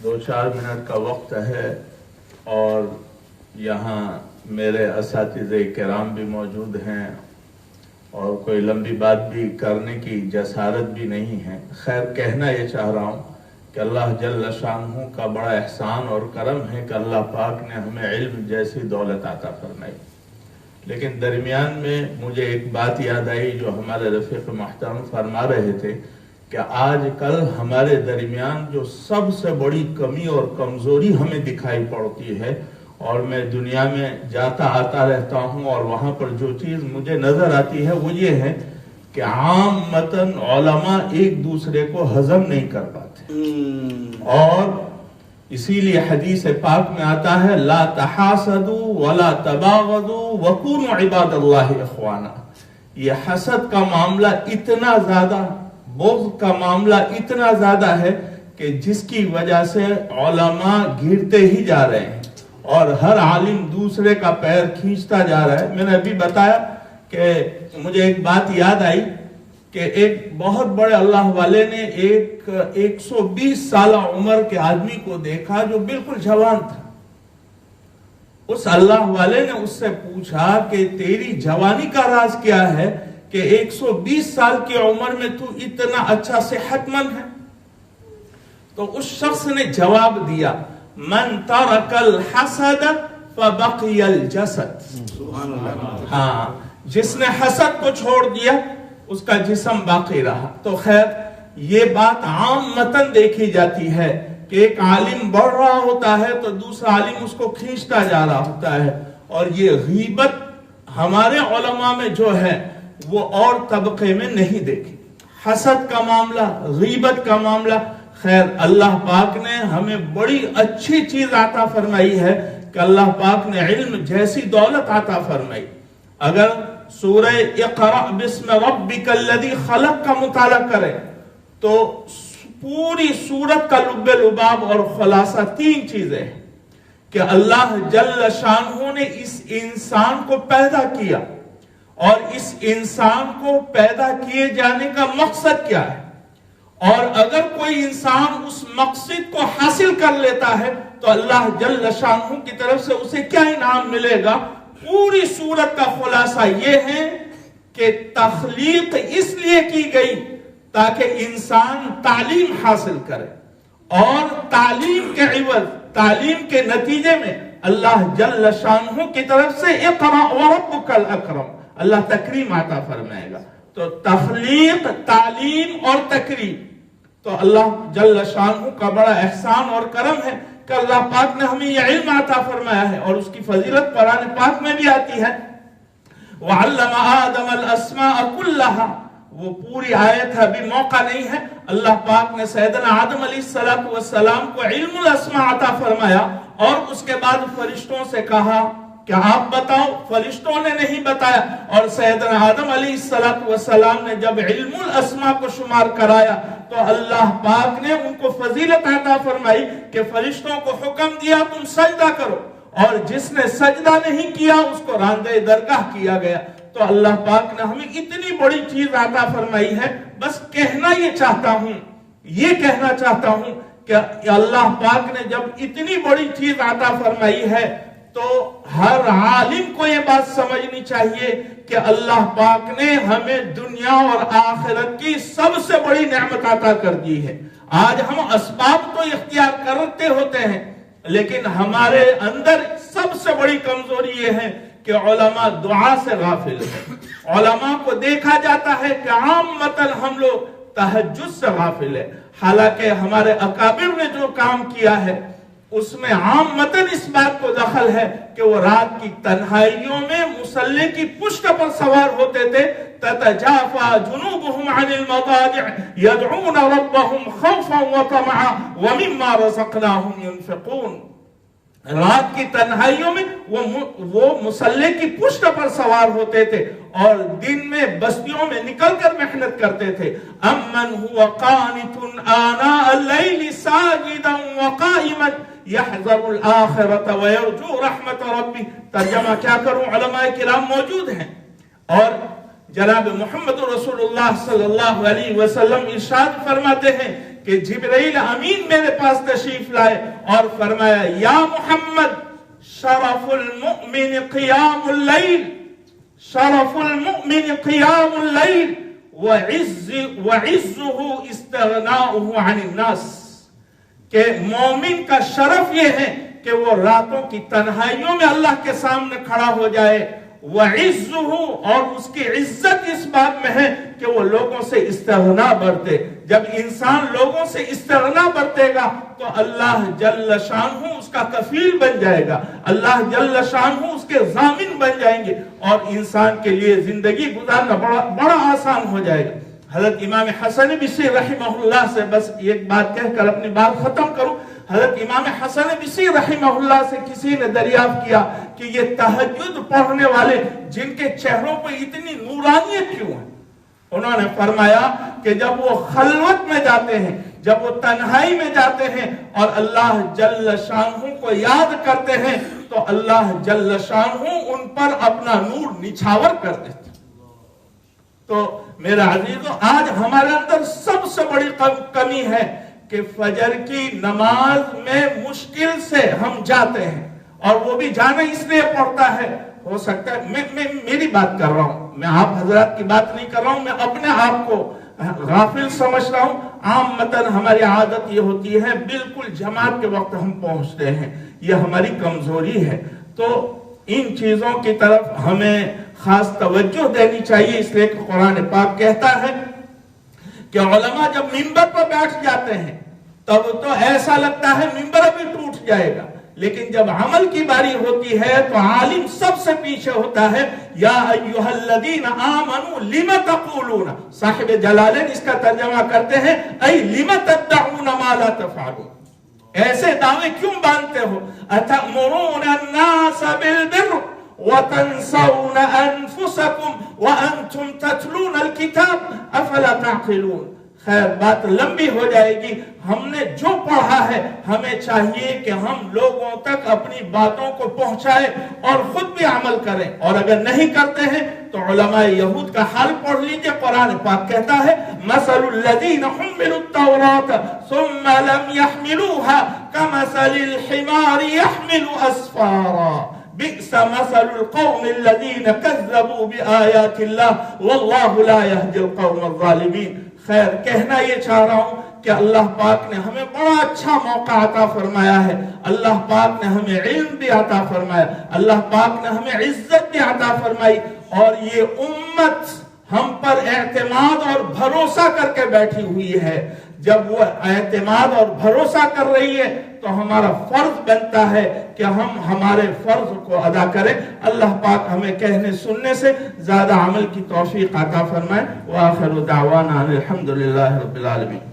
2-4 minute کا وقت ہے اور یہاں میرے اساتذہ کرام بھی موجود ہیں اور کوئی لمبی بات بھی کرنے کی جسارت بھی نہیں ہے. خیر کہنا یہ چاہ رہا ہوں کہ اللہ جل شانہ کا بڑا احسان اور کرم ہے کہ اللہ پاک نے ہمیں علم جیسی دولت عطا فرمائی. لیکن درمیان میں مجھے ایک بات یاد آئی جو ہمارے رفیق محترم فرما رہے تھے کہ آج کل ہمارے درمیان جو سب سے بڑی کمی اور کمزوری ہمیں دکھائی پڑتی ہے، اور میں دنیا میں جاتا آتا رہتا ہوں اور وہاں پر جو چیز مجھے نظر آتی ہے وہ یہ ہے کہ عام متن علماء ایک دوسرے کو ہضم نہیں کر پاتے. اور اسی لیے حدیث پاک میں آتا ہے لا تحاسدوا ولا تباغضوا وكونوا عباد اللہ اخوانا. یہ حسد کا معاملہ اتنا زیادہ، بغض کا معاملہ اتنا زیادہ ہے کہ جس کی وجہ سے علماء گرتے ہی جا رہے ہیں اور ہر عالم دوسرے کا پیر کھینچتا جا رہا ہے. میں نے ابھی بتایا کہ مجھے ایک بات یاد آئی کہ ایک بہت بڑے اللہ والے نے ایک 120 سالہ عمر کے آدمی کو دیکھا جو بالکل جوان تھا. اس اللہ والے نے اس سے پوچھا کہ تیری جوانی کا راز کیا ہے کہ 120 سال کی عمر میں تو اتنا اچھا صحت مند ہے؟ تو اس شخص نے جواب دیا من ترک الحسد فبقی الجسد. ہاں، جس نے حسد کو چھوڑ دیا اس کا جسم باقی رہا. تو خیر یہ بات عام متن دیکھی جاتی ہے کہ ایک عالم بڑھ رہا ہوتا ہے تو دوسرا عالم اس کو کھینچتا جا رہا ہوتا ہے. اور یہ غیبت ہمارے علماء میں جو ہے وہ اور طبقے میں نہیں دیکھی. حسد کا معاملہ، غیبت کا معاملہ، خیر اللہ پاک نے ہمیں بڑی اچھی چیز عطا فرمائی ہے کہ اللہ پاک نے علم جیسی دولت عطا فرمائی. اگر سورہ اقرأ بسم ربک الذی خلق کا مطالعہ کرے تو پوری سورت کا لب لباب اور خلاصہ 3 چیزیں ہیں کہ اللہ جل شانہ نے اس انسان کو پیدا کیا اور اس انسان کو پیدا کیے جانے کا مقصد کیا ہے، اور اگر کوئی انسان اس مقصد کو حاصل کر لیتا ہے تو اللہ جل شانہ کی طرف سے اسے کیا انعام ملے گا. پوری سورت کا خلاصہ یہ ہے کہ تخلیق اس لیے کی گئی تاکہ انسان تعلیم حاصل کرے، اور تعلیم کے عوض، تعلیم کے نتیجے میں اللہ جل شانہ کی طرف سے اقرأ وربک الاکرم، اللہ تکریم عطا فرمائے گا. تو تخلیق، تعلیم اور تکریم تو اللہ جل شانہ کا بڑا احسان اور کرم ہے کہ اللہ پاک نے ہمیں یہ علم عطا فرمایا ہے. اور اس کی فضیلت قرآن پاک میں بھی آتی ہے وَعَلَّمَ آدَمَ الْأَسْمَاءَ كُلَّهَا. وہ پوری آیت ہے، ابھی موقع نہیں ہے. اللہ پاک نے سیدنا آدم علیہ السلام کو علم الاسماء عطا فرمایا اور اس کے بعد فرشتوں سے کہا کہ آپ بتاؤ. فرشتوں نے نہیں بتایا، اور سیدنا آدم علیہ السلام نے جب علم الاسماء کو شمار کرایا تو اللہ پاک نے ان کو فضیلت عطا فرمائی کہ فرشتوں کو حکم دیا تم سجدہ کرو، اور جس نے سجدہ نہیں کیا اس کو راندہ درگاہ کیا گیا. تو اللہ پاک نے ہمیں اتنی بڑی چیز عطا فرمائی ہے. بس کہنا یہ چاہتا ہوں، یہ کہنا چاہتا ہوں کہ اللہ پاک نے جب اتنی بڑی چیز عطا فرمائی ہے تو ہر عالم کو یہ بات سمجھنی چاہیے کہ اللہ پاک نے ہمیں دنیا اور آخرت کی سب سے بڑی نعمت عطا کر دی ہے. آج ہم اسباب تو اختیار کرتے ہوتے ہیں لیکن ہمارے اندر سب سے بڑی کمزوری یہ ہے کہ علماء دعا سے غافل ہیں. علماء کو دیکھا جاتا ہے کہ عام مطلب ہم لوگ تہجد سے غافل ہیں، حالانکہ ہمارے اکابر نے جو کام کیا ہے اس میں عام متن اس بات کو دخل ہے کہ وہ رات کی تنہائیوں میں مصلی کی پشت پر سوار ہوتے تھے. تتجافى جنوبهم عن المضاجع يدعون ربهم خوفا وطمعا ومما رزقناهم ينفقون. رات کی تنہائیوں میں وہ مصلی کی پشت پر سوار ہوتے تھے اور دن میں بستیوں میں نکل کر محنت کرتے تھے. امن هو قانت آناء الليل ساجدا وقائما يحذر الآخرة ويرجو رحمت ربی. ترجمہ کیا کروں، علماء کرام موجود ہیں اور جناب محمد رسول اللہ صلی اللہ علیہ وسلم ارشاد فرماتے ہیں کہ جبرائیل امین میرے پاس تشریف لائے اور فرمایا یا محمد شرف المؤمن قیام اللیل، شرف المؤمن قیام اللیل وعزه استغناؤه عن الناس، کہ مومن کا شرف یہ ہے کہ وہ راتوں کی تنہائیوں میں اللہ کے سامنے کھڑا ہو جائے، وعزه، اور اس کی عزت اس بات میں ہے کہ وہ لوگوں سے استغنا برتے۔ جب انسان لوگوں سے استغنا برتے گا تو اللہ جل شانہ اس کا کفیل بن جائے گا، اللہ جل شانہ اس کے ضامن بن جائیں گے، اور انسان کے لیے زندگی گزارنا بڑا آسان ہو جائے گا۔ حضرت امام حسن بصری رحمہ اللہ سے بس ایک بات کہہ کر اپنی بات ختم کروں۔ حضرت امام حسن بصری رحمہ اللہ سے کسی نے دریافت کیا کہ یہ تہجد پڑھنے والے جن کے چہروں پہ اتنی نورانیت کیوں ہے؟ انہوں نے فرمایا کہ جب وہ خلوت میں جاتے ہیں، جب وہ تنہائی میں جاتے ہیں اور اللہ جل شانہ کو یاد کرتے ہیں تو اللہ جل شانہ ان پر اپنا نور نچھاور کر دیتے۔ تو میرا عزیزو، آج ہمارے اندر سب سے بڑی کمی ہے کہ فجر کی نماز میں مشکل سے ہم جاتے ہیں، اور وہ بھی جانا اس لیے پڑتا ہے، ہو سکتا ہے میں میری بات کر رہا ہوں، میں آپ حضرات کی بات نہیں کر رہا ہوں، میں اپنے آپ کو غافل سمجھ رہا ہوں۔ عامتاً ہماری عادت یہ ہوتی ہے بالکل جماعت کے وقت ہم پہنچتے ہیں، یہ ہماری کمزوری ہے۔ تو ان چیزوں کی طرف ہمیں خاص توجہ دینی چاہیے، اس لیے کہ قرآن پاک کہتا ہے کہ علماء جب منبر پر بیٹھ جاتے ہیں تب تو ایسا لگتا ہے منبر بھی ٹوٹ جائے گا، لیکن جب عمل کی باری ہوتی ہے تو عالم سب سے پیچھے ہوتا ہے۔ یا ایھا الذین آمنوا لم تقولون، صاحب جلالین اس کا ترجمہ کرتے ہیں ای لم تدعون ما لا تفعلون، ایسے دعوے کیوں باندھتے ہو؟ اتأمرون الناس بالبر وتنسون انفسکم وانتم تتلون الکتاب افلا تعقلون۔ خیر، بات لمبی ہو جائے گی۔ ہم نے جو پڑھا ہے ہمیں چاہیے کہ ہم لوگوں تک اپنی باتوں کو پہنچائیں اور خود بھی عمل کریں، اور اگر نہیں کرتے ہیں تو علماء یہود کا حال پڑھ لیجئے۔ قرآن پاک کہتا ہے مثل الذین حملوا التوراة ثم لم يحملوها كمثل الحمار يحمل اسفارا بئس مثل القوم الذين كذبوا بآيات الله والله لا يهدي القوم الظالمين۔ خیر، کہنا یہ چاہ رہا ہوں کہ اللہ پاک نے ہمیں بڑا اچھا موقع عطا فرمایا ہے، اللہ پاک نے ہمیں علم بھی عطا فرمایا، اللہ پاک نے ہمیں عزت بھی عطا فرمائی، اور یہ امت ہم پر اعتماد اور بھروسہ کر کے بیٹھی ہوئی ہے۔ جب وہ اعتماد اور بھروسہ کر رہی ہے تو ہمارا فرض بنتا ہے کہ ہم ہمارے فرض کو ادا کریں۔ اللہ پاک ہمیں کہنے سننے سے زیادہ عمل کی توفیق عطا فرمائے۔ وآخر دعوانا الحمدللہ رب العالمین۔